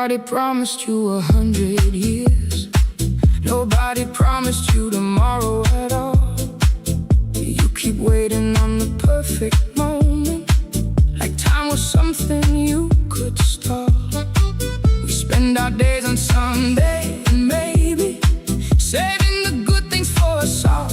Nobody promised you 100 years. Nobody promised you tomorrow at all. You keep waiting on the perfect moment, like time was something you could stop. We spend our days on Sunday and maybe saving the good things for us all.